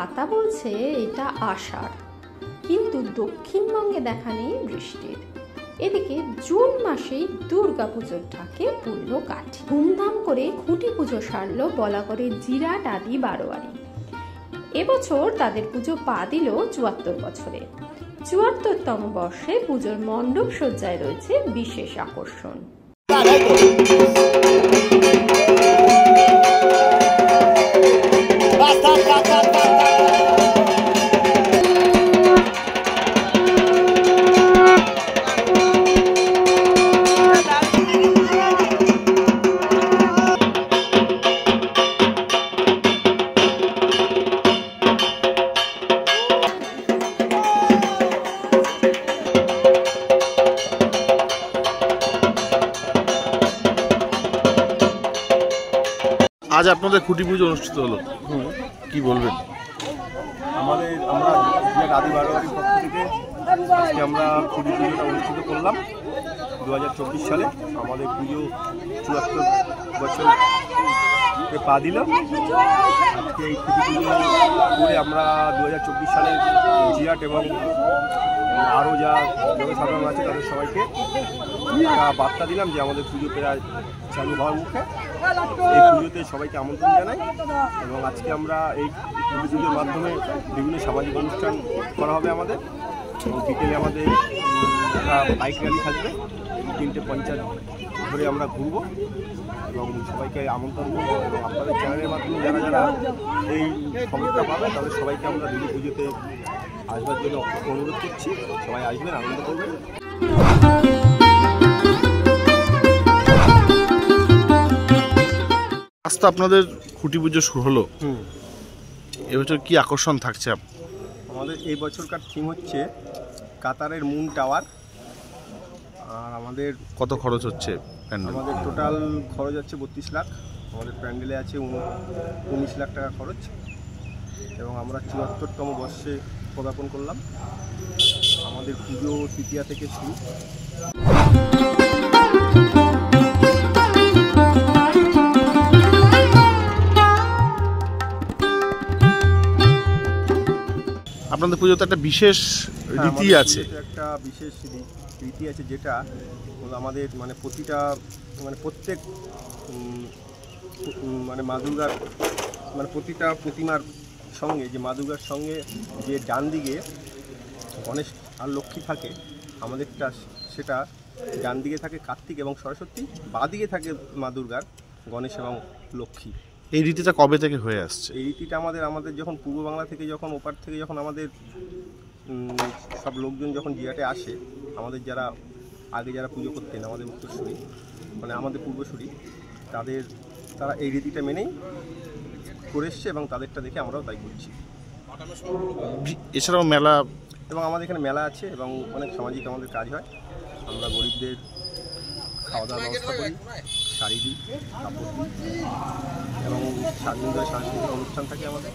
পাতা বলছে এটা আষাঢ়, কিন্তু দক্ষিণবঙ্গে দেখা নেই বৃষ্টির। এদিকে জুন মাসেই দুর্গা পুজোর ঢাকে পড়ল কাঠি। ধুমধাম করে খুঁটি পুজো সারল বলাগড়ের জিরাট আদি বারোয়ারি। এবছর তাদের পুজো পা দিল ৭৪ বছরে। ৭৪তম বর্ষে পুজোর মণ্ডপ সজ্জায় রয়েছে বিশেষ আকর্ষণ। আজ আপনাদের খুঁটি পুজো অনুষ্ঠিত হলো, কি বলবেন? আমরা আদি বারোয়ারির পক্ষ থেকে আজকে আমরা খুঁটি পুজোটা অনুষ্ঠিত করলাম 2024 সালে। আমাদের পুজো ৭৪ বছর পা দিল। আজকে এই খুঁটি পুজো করে আমরা 2024 সালে জিরাট এবং আরও যা জনসাধারণ আছে তাদের সবাইকে বার্তা দিলাম যে আমাদের পুজো প্রায় চালু হওয়ার মুখে। এই পুজোতে সবাইকে আমন্ত্রণ জানাই এবং আজকে আমরা এই পুজোর মাধ্যমে বিভিন্ন সামাজিক অনুষ্ঠান করা হবে আমাদের, এবং বিকেলে আমাদের একটা বাইক র্যালি থাকবে, 3টে পঞ্চায়েত ধরে আমরা ঘুরবো এবং সবাইকে আমন্ত্রণ করবো। এবং আপনাদের চ্যানেলের মাধ্যমে যারা যারা এই খবরটা পাবে তাদের সবাইকে আমরা দুর্গা পুজোতে আসবার জন্য অনুরোধ করছি। সবাই আসবেন, আনন্দ করবেন। আজ তো আপনাদের খুঁটি পুজো শুরু হলো, এবছর কি আকর্ষণ থাকছে? আমাদের এই বছরকার থিম হচ্ছে কাতারের মুন টাওয়ার। আর আমাদের কত খরচ হচ্ছে প্যান্ডেল? আমাদের টোটাল খরচ হচ্ছে 32 লাখ। আমাদের প্যান্ডেলে আছে 19 লাখ টাকা খরচ এবং আমরা ৭৪তম বর্ষে পদার্পণ করলাম। আমাদের পুজো তৃতীয়া থেকে শুরু। আপনাদের পুজোতে একটা বিশেষ রীতি আছে, একটা বিশেষ রীতি আছে যেটা আমাদের প্রত্যেক মা দুর্গার প্রতিটা প্রতিমার সঙ্গে যে মা দুর্গার সঙ্গে যে ডান দিকে গণেশ আর লক্ষ্মী থাকে, আমাদেরটা সেটা ডান দিকে থাকে কার্তিক এবং সরস্বতী, বাঁ দিকে থাকে মা দুর্গার গণেশ এবং লক্ষ্মী। এই রীতিটা কবে থেকে হয়ে আসছে? এই রীতিটা আমাদের যখন পূর্ব বাংলা থেকে যখন ওপার থেকে যখন আমাদের সব লোকজন যখন জিরাটে আসে, আমাদের যারা আগে যারা পুজো করতেন আমাদের উত্তরসূরি আমাদের পূর্বসূরি, তারা এই রীতিটা মেনেই করে এসছে এবং তাদেরটা দেখে আমরাও তাই করছি। এছাড়াও মেলা এবং আমাদের এখানে মেলা আছে এবং অনেক সামাজিক আমাদের কাজ হয়। আমরা গরিবদের খাওয়া দাওয়ার ব্যবস্থা করি, শাড়ি দিই, কাপড় দিই এবং সাংস্কৃতিক অনুষ্ঠান থাকে আমাদের।